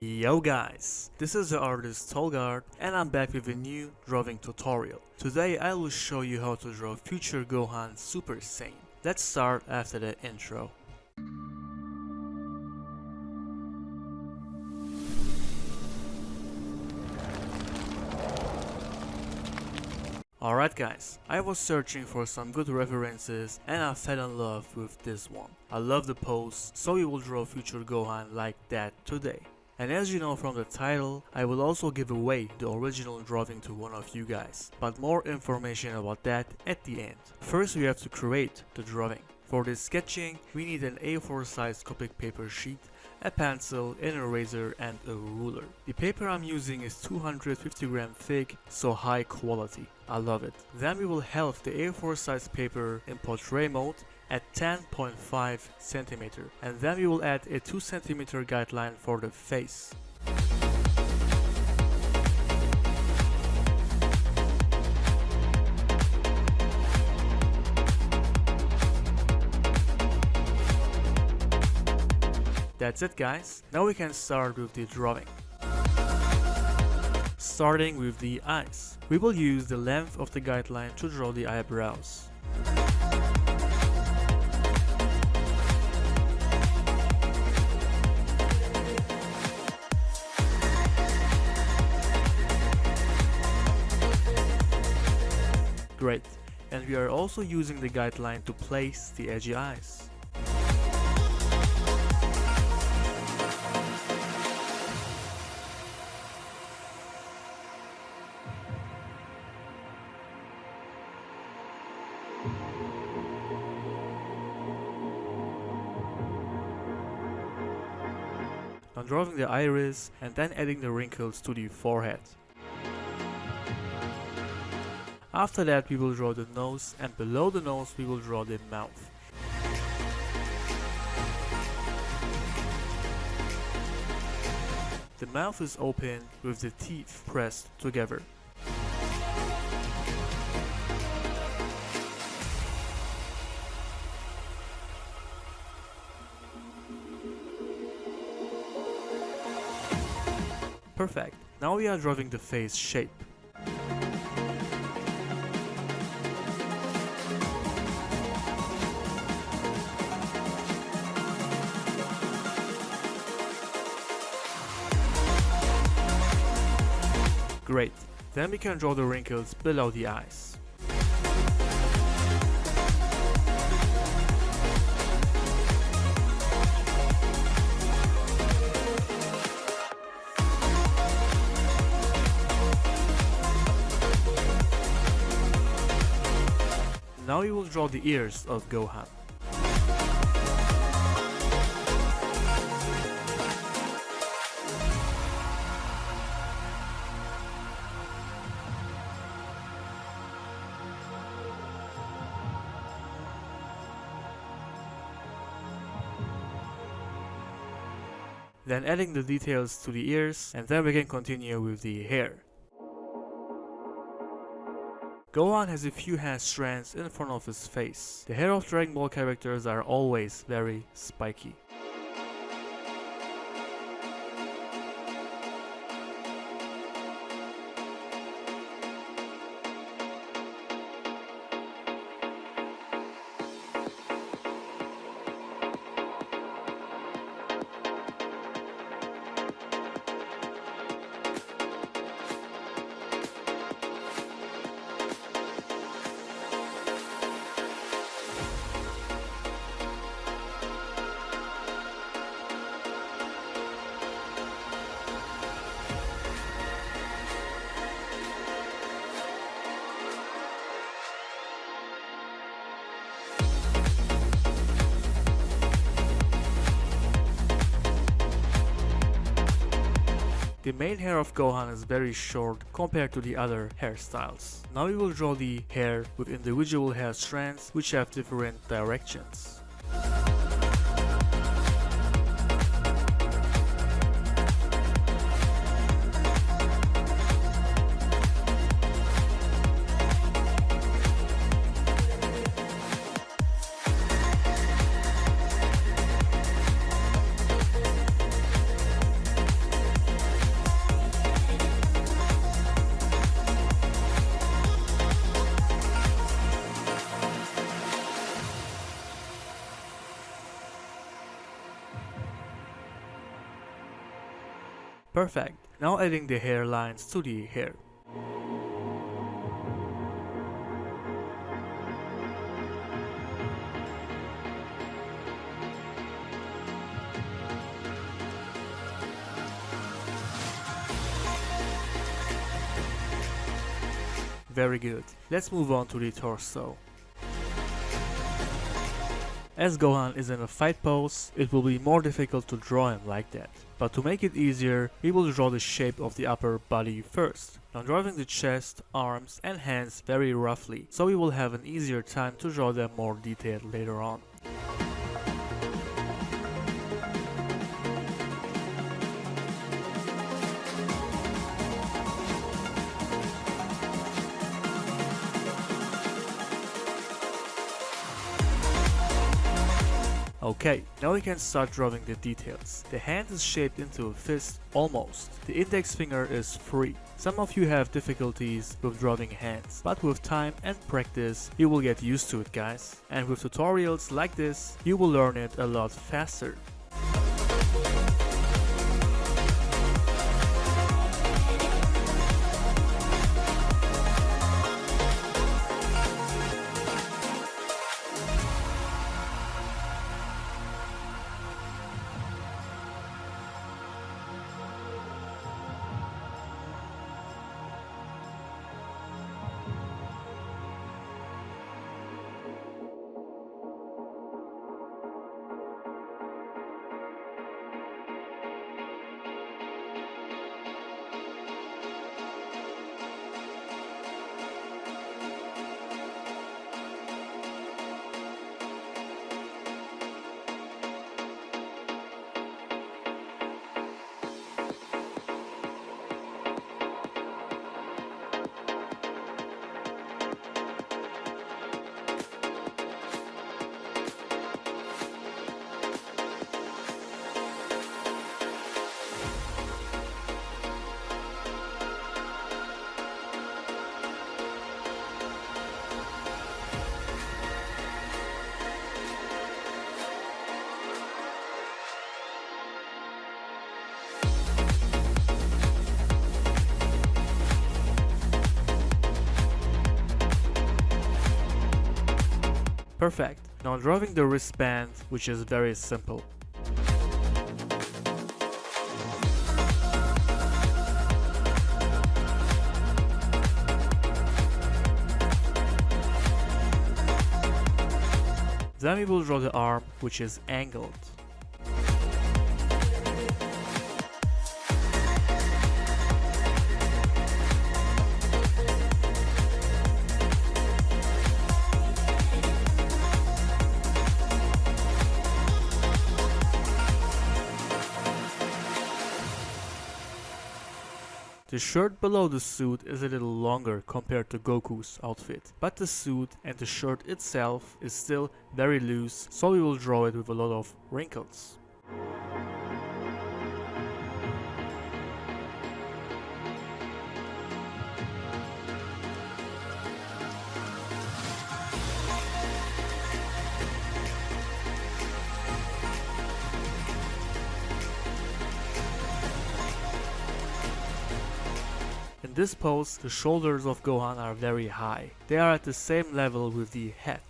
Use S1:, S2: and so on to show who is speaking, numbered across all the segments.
S1: Yo guys, this is the artist Tolg and I'm back with a new drawing tutorial. Today I will show you how to draw future Gohan Super Saiyan. Let's start after the intro. Alright guys, I was searching for some good references and I fell in love with this one. I love the pose, so we will draw future Gohan like that today. And as you know from the title, I will also give away the original drawing to one of you guys, but more information about that at the end. First we have to create the drawing. For this sketching, we need an A4 size Copic paper sheet, a pencil, an eraser and a ruler. The paper I'm using is 250 gram thick, so high quality. I love it. Then we will have the A4 size paper in portrait mode at 10.5 cm, and then we will add a 2 cm guideline for the face. That's it guys, now we can start with the drawing. Starting with the eyes. We will use the length of the guideline to draw the eyebrows. Great, and we are also using the guideline to place the edgy eyes. Now drawing the iris and then adding the wrinkles to the forehead. After that we will draw the nose, and below the nose we will draw the mouth. The mouth is open with the teeth pressed together. Perfect. Now we are drawing the face shape. Great. Then we can draw the wrinkles below the eyes. Now we will draw the ears of Gohan. Then adding the details to the ears, and then we can continue with the hair. Gohan has a few hair strands in front of his face. The hair of Dragon Ball characters are always very spiky. The main hair of Gohan is very short compared to the other hairstyles. Now we will draw the hair with individual hair strands which have different directions. Perfect. Now adding the hairlines to the hair. Very good. Let's move on to the torso. As Gohan is in a fight pose, it will be more difficult to draw him like that. But to make it easier, we will draw the shape of the upper body first. Now drawing the chest, arms and hands very roughly, so we will have an easier time to draw them more detailed later on. Okay, now we can start drawing the details. The hand is shaped into a fist, almost. The index finger is free. Some of you have difficulties with drawing hands, but with time and practice, you will get used to it, guys. And with tutorials like this, you will learn it a lot faster. Perfect. Now drawing the wristband, which is very simple. Then we will draw the arm, which is angled. The shirt below the suit is a little longer compared to Goku's outfit, but the suit and the shirt itself is still very loose, so we will draw it with a lot of wrinkles. In this pose, the shoulders of Gohan are very high. They are at the same level with the head.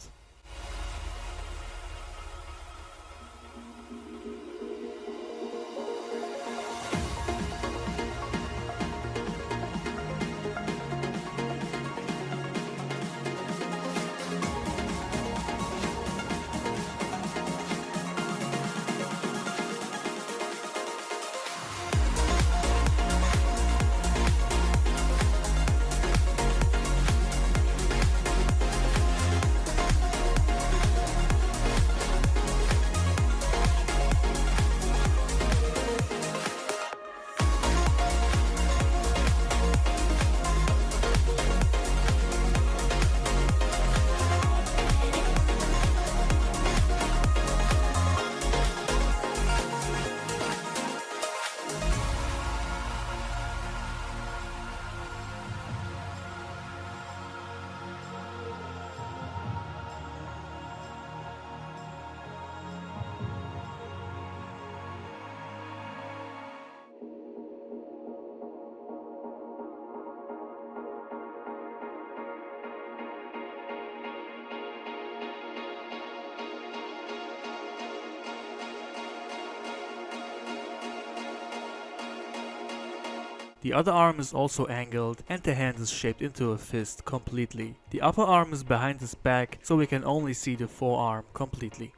S1: The other arm is also angled and the hand is shaped into a fist completely. The upper arm is behind his back, so we can only see the forearm completely.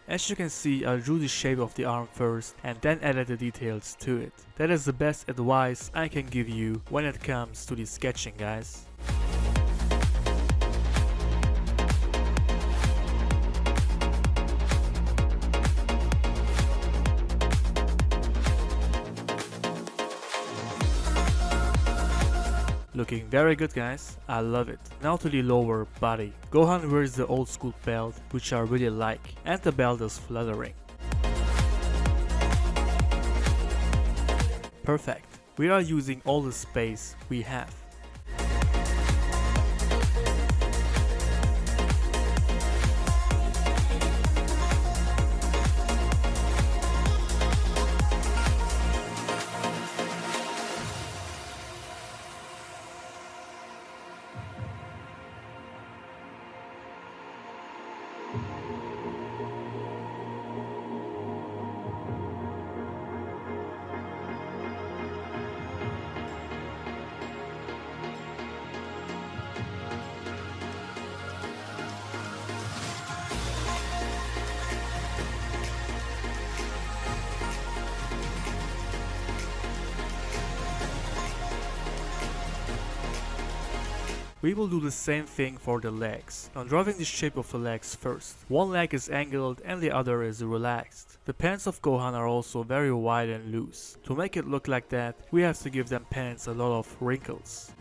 S1: As you can see, I drew the shape of the arm first and then added the details to it. That is the best advice I can give you when it comes to the sketching, guys. Looking very good, guys, I love it. Now to the lower body. Gohan wears the old school belt, which I really like, and the belt is flattering. Perfect. We are using all the space we have. We will do the same thing for the legs. I'm drawing the shape of the legs first. One leg is angled and the other is relaxed. The pants of Gohan are also very wide and loose. To make it look like that, we have to give them pants a lot of wrinkles.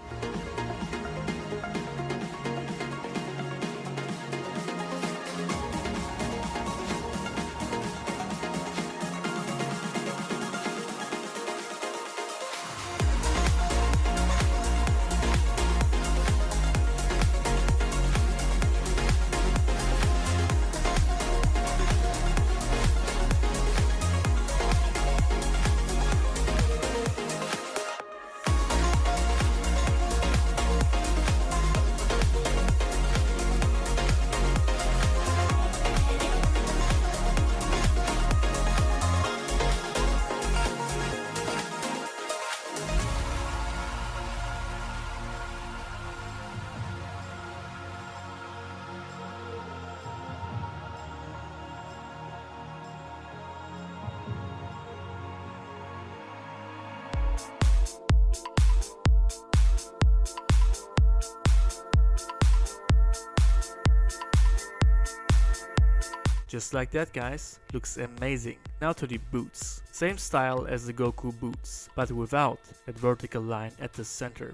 S1: Just like that, guys, looks amazing. Now to the boots. Same style as the Goku boots, but without that vertical line at the center.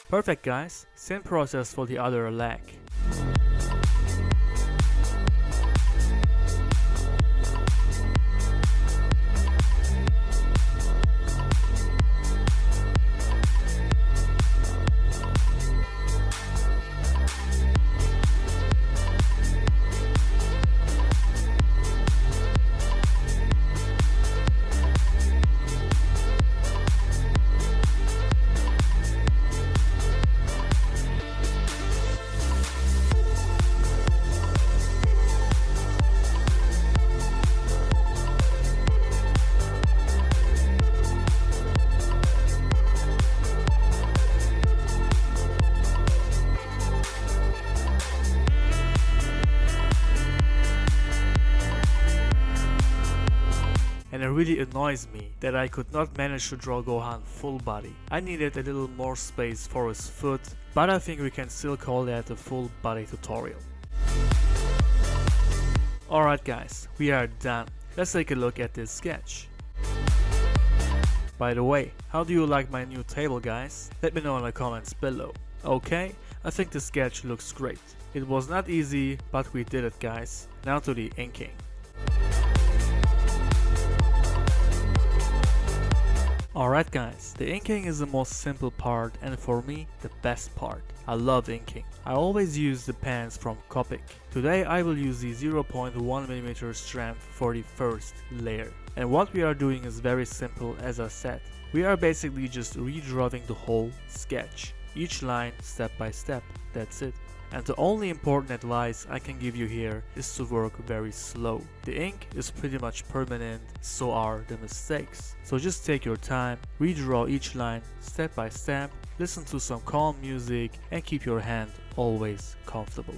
S1: Perfect, guys, same process for the other leg. And it really annoys me that I could not manage to draw Gohan full body. I needed a little more space for his foot, but I think we can still call that a full body tutorial. Alright guys, we are done. Let's take a look at this sketch. By the way, how do you like my new table, guys? Let me know in the comments below. Okay, I think the sketch looks great. It was not easy, but we did it, guys. Now to the inking. Alright guys, the inking is the most simple part and for me the best part. I love inking. I always use the pens from Copic. Today I will use the 0.1mm strength for the first layer. And what we are doing is very simple as I said. We are basically just redrawing the whole sketch. Each line step by step, that's it. And the only important advice I can give you here is to work very slow. The ink is pretty much permanent, so are the mistakes. So just take your time, redraw each line step by step, listen to some calm music and keep your hand always comfortable.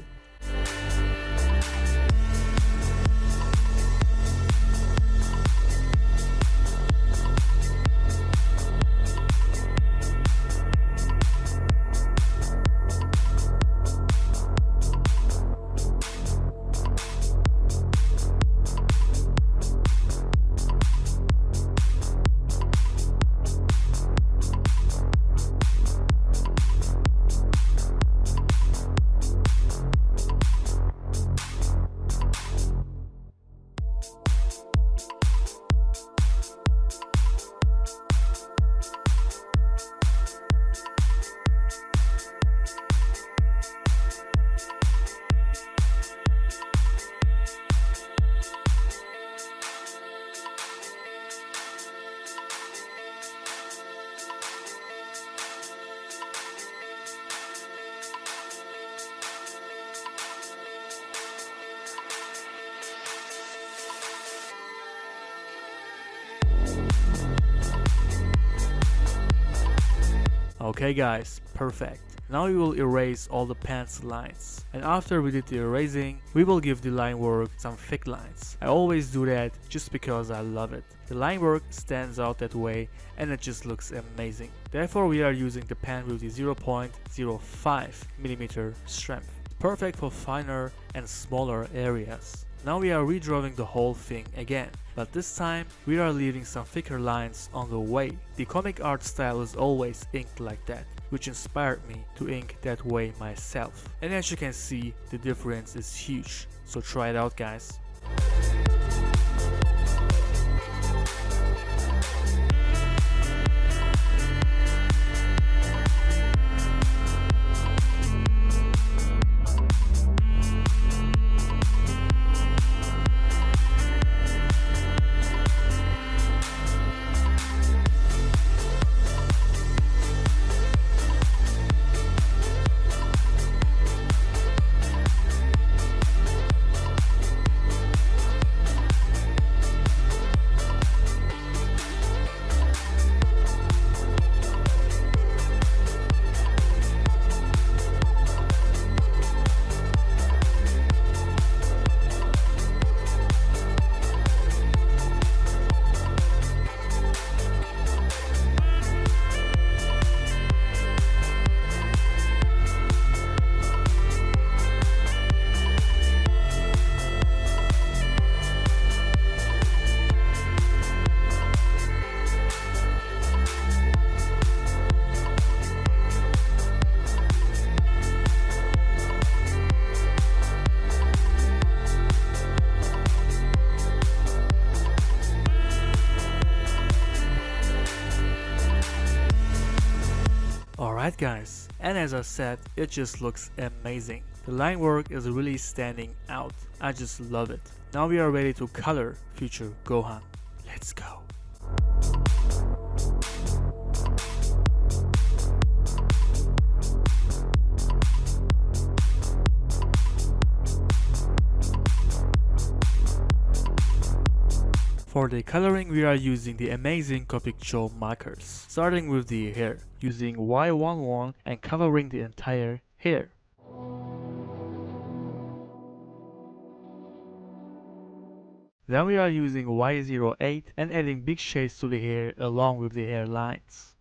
S1: Okay guys, perfect. Now we will erase all the pants lines. And after we did the erasing, we will give the line work some thick lines. I always do that just because I love it. The line work stands out that way and it just looks amazing. Therefore we are using the pen with the 0.05mm strength. Perfect for finer and smaller areas. Now we are redrawing the whole thing again, but this time we are leaving some thicker lines on the way. The comic art style is always inked like that, which inspired me to ink that way myself. And as you can see, the difference is huge, so try it out guys. Alright guys, and as I said, it just looks amazing. The line work is really standing out. I just love it. Now we are ready to color future Gohan. Let's go. For the coloring we are using the amazing Copic Ciao markers, starting with the hair, using Y11 and covering the entire hair. Then we are using Y08 and adding big shades to the hair along with the hairlines.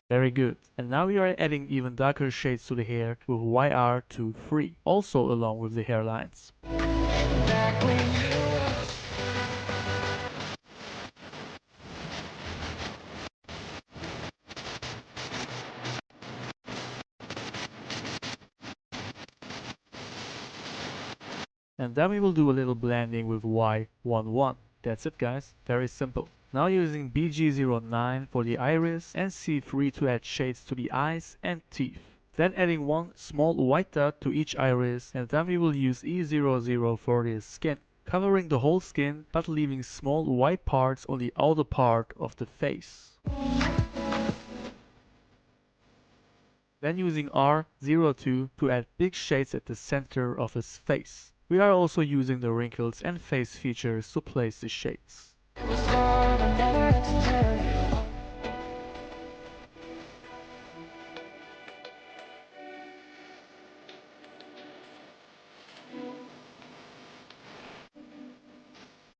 S1: Very good. And now we are adding even darker shades to the hair with YR23, also along with the hairlines. And then we will do a little blending with Y11. That's it guys, very simple. Now using BG09 for the iris and C3 to add shades to the eyes and teeth. Then adding one small white dot to each iris, and then we will use E00 for the skin, covering the whole skin but leaving small white parts on the outer part of the face. Then using R02 to add big shades at the center of his face. We are also using the wrinkles and face features to place the shades.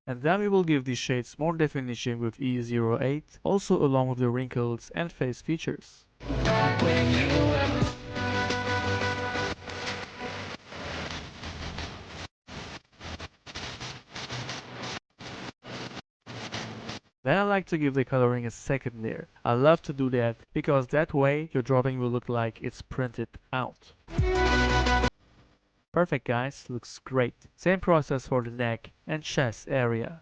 S1: And then we will give these shades more definition with E08, also along with the wrinkles and face features. Then I like to give the coloring a second layer. I love to do that because that way your drawing will look like it's printed out. Perfect guys, looks great. Same process for the neck and chest area.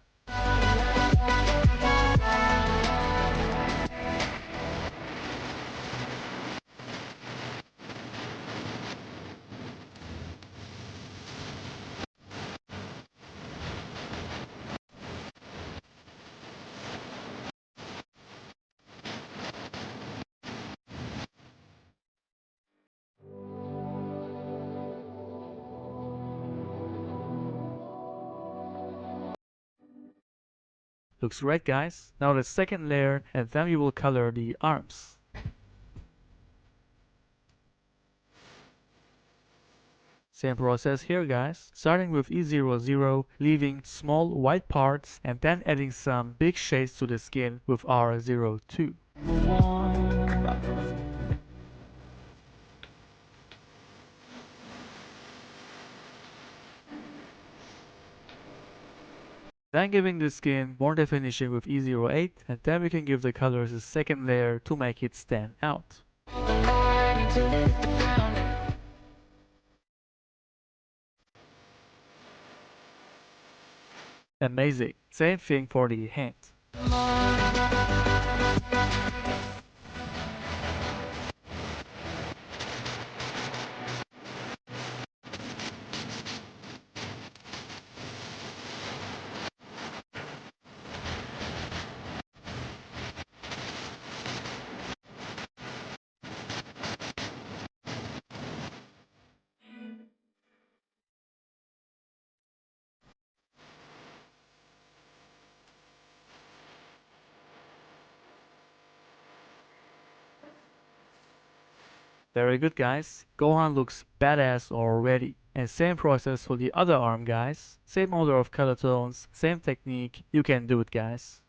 S1: Looks great guys. Now the second layer, and then we will color the arms. Same process here guys, starting with E00, leaving small white parts and then adding some big shades to the skin with R02. Then giving the skin more definition with E08, and then we can give the colors a second layer to make it stand out. Amazing. Same thing for the hand. Very good guys, Gohan looks badass already. And same process for the other arm guys. Same order of color tones, same technique, you can do it guys.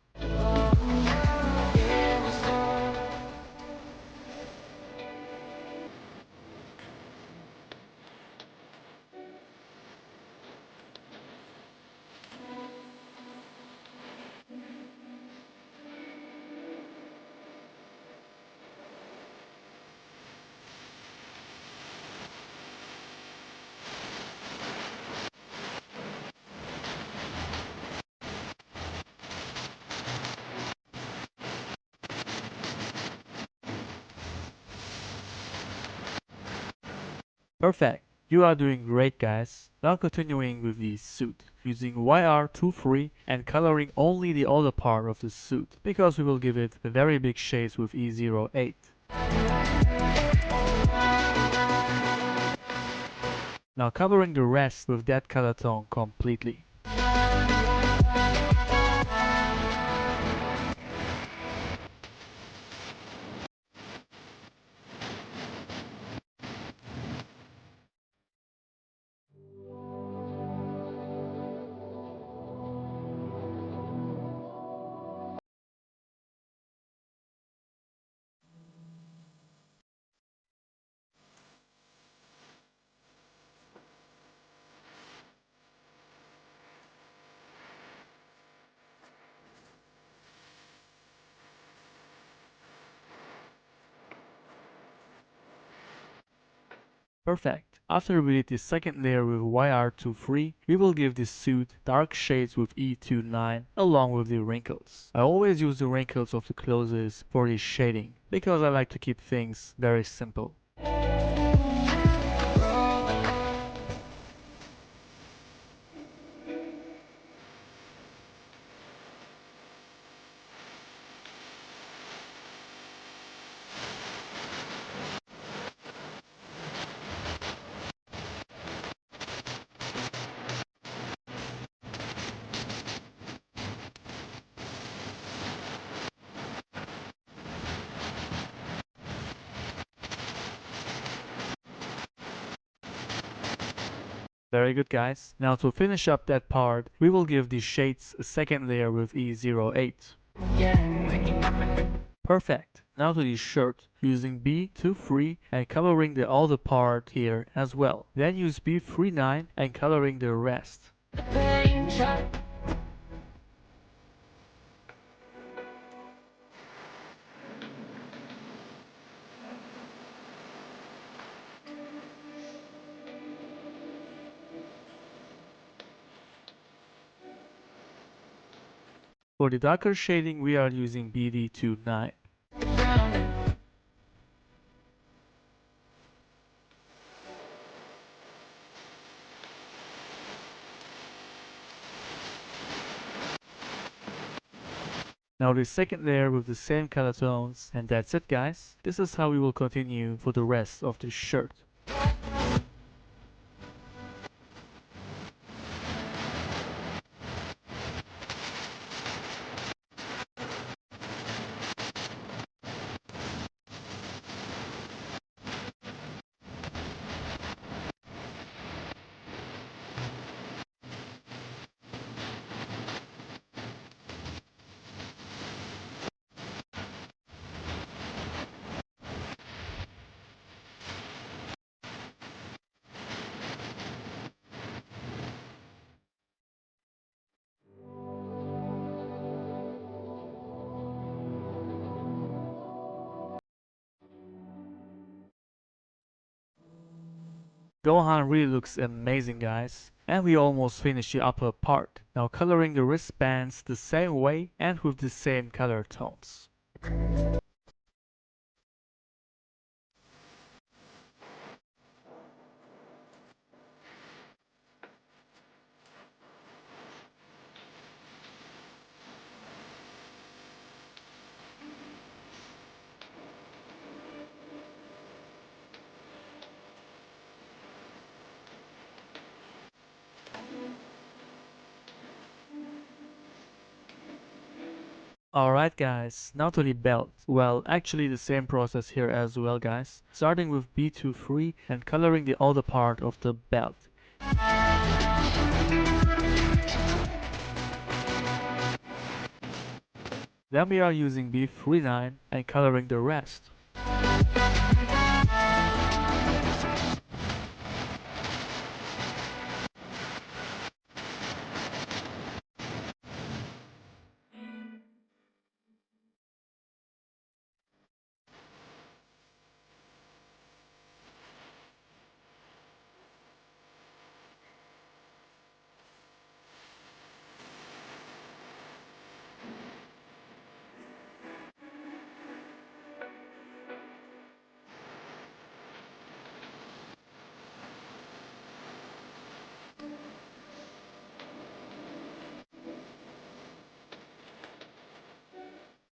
S1: Perfect. You are doing great guys. Now continuing with the suit, using YR23 and coloring only the outer part of the suit, because we will give it very big shades with E08. Now covering the rest with that color tone completely. Perfect. After we did the second layer with YR23, we will give this suit dark shades with E29 along with the wrinkles. I always use the wrinkles of the clothes for this shading because I like to keep things very simple. Very good, guys. Now to finish up that part, we will give the shades a second layer with E08. Perfect. Now to the shirt, using B23 and coloring the other part here as well. Then use B39 and coloring the rest. For the darker shading, we are using BD29. Now the second layer with the same color tones, and that's it, guys. This is how we will continue for the rest of the shirt. Gohan really looks amazing, guys. And we almost finished the upper part. Now coloring the wristbands the same way and with the same color tones. Alright, guys, now to the belt. Well, actually the same process here as well, guys. Starting with B23 and coloring the other part of the belt. Then we are using B39 and coloring the rest.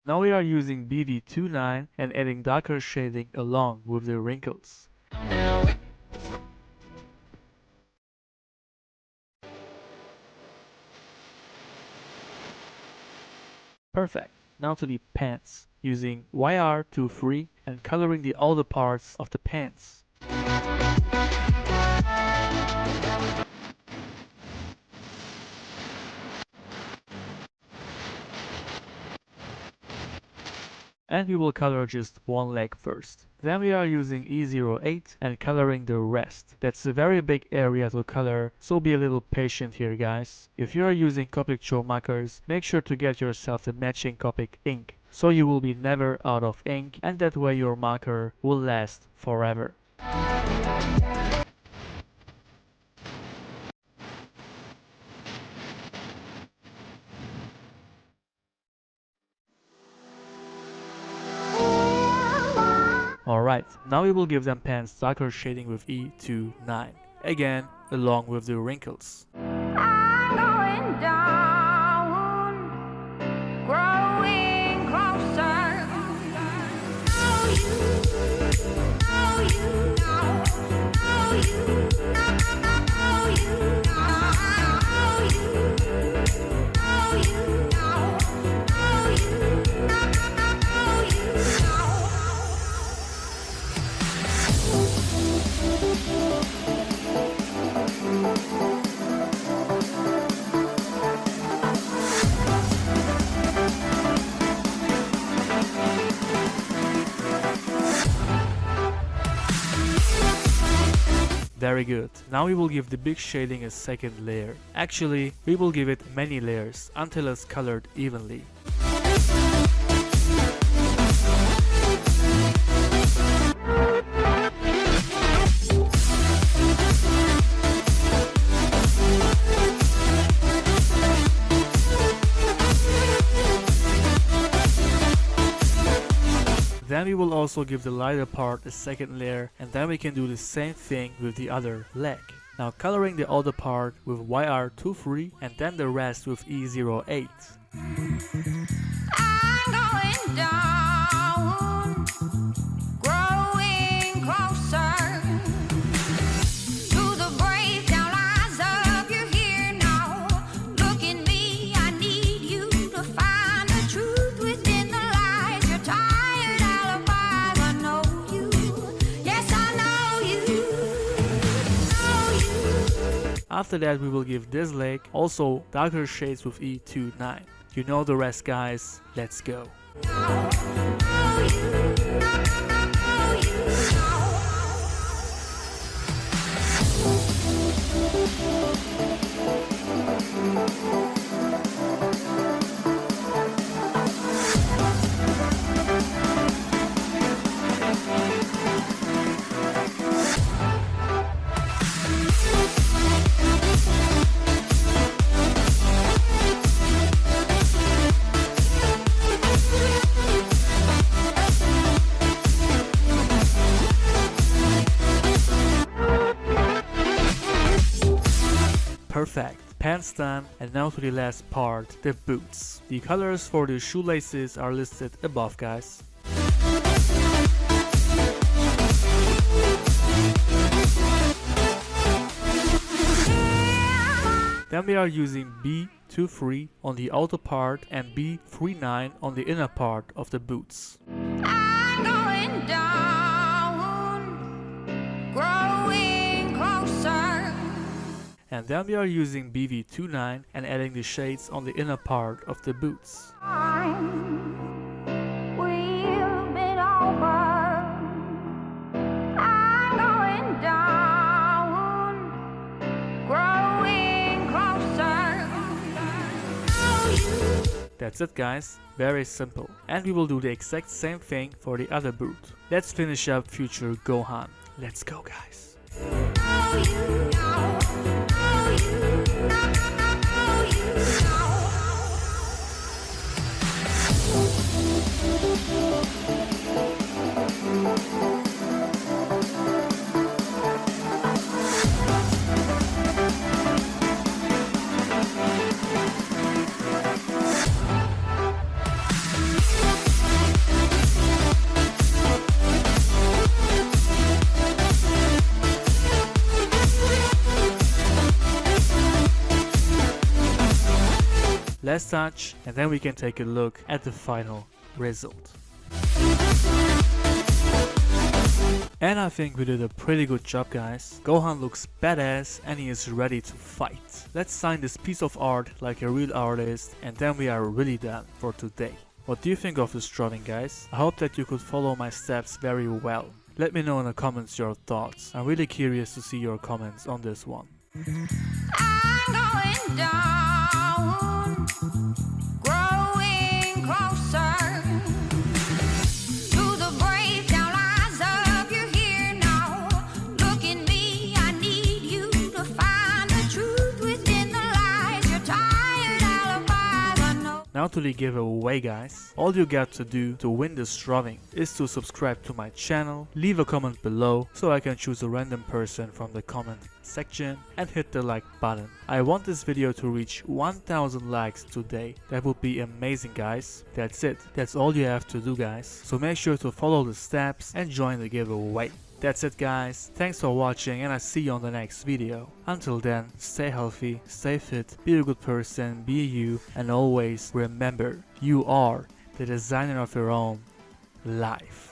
S1: Now we are using BD29 and adding darker shading along with the wrinkles. Perfect. Now to the pants, using YR23 and coloring the outer parts of the pants. And we will color just one leg first. Then we are using E08 and coloring the rest. That's a very big area to color, so be a little patient here, guys. If you are using Copic markers, make sure to get yourself a matching Copic ink, so you will be never out of ink, and that way your marker will last forever. Alright, now we will give them pants darker shading with E29. Again, along with the wrinkles.
S2: I'm going down, growing closer. Oh, you know, oh, you
S1: Very good. Now we will give the big shading a second layer. Actually, we will give it many layers until it's colored evenly. Then we will also give the lighter part a second layer, and then we can do the same thing with the other leg. Now coloring the outer part with YR23 and then the rest with E08.
S2: I'm going down, growing closer to the breakdown lines of you're here now. Look at me, I need you to find the truth within the lies. You're tired alibis, I know you. Yes, I know you.
S1: After that we will give this leg also darker shades with E29. You know the rest, guys. Let's go. Perfect. Pants done, and now to the last part, the boots. The colors for the shoelaces are listed above, guys. Then we are using B23 on the outer part and B39 on the inner part of the boots.
S2: I'm going down, growing closer.
S1: And then we are using BV29 and adding the shades on the inner part of the boots.
S2: We've been over. I'm going down, growing closer.
S1: That's it, guys. Very simple. And we will do the exact same thing for the other boot. Let's finish up future Gohan. Let's go, guys. Last touch, and then we can take a look at the final result. And I think we did a pretty good job, guys. Gohan looks badass and he is ready to fight. Let's sign this piece of art like a real artist, and then we are really done for today. What do you think of this drawing, guys? I hope that you could follow my steps very well. Let me know in the comments your thoughts. I'm really curious to see your comments on this one.
S2: I'm going down, growing closer to the breakdown lines of you're here now. Look at me, I need you to find the truth within the lies. You're tired alibis, I know.
S1: Now Now to the giveaway, guys. All you got to do to win this drawing is to subscribe to my channel, leave a comment below so I can choose a random person from the comment section, and hit the like button. I want this video to reach 1000 likes today. That would be amazing, guys. That's it. That's all you have to do, guys. So make sure to follow the steps and join the giveaway. That's it, guys. Thanks for watching, and I see you on the next video. Until then, stay healthy, stay fit, be a good person, be you, and always remember, you are the designer of your own life.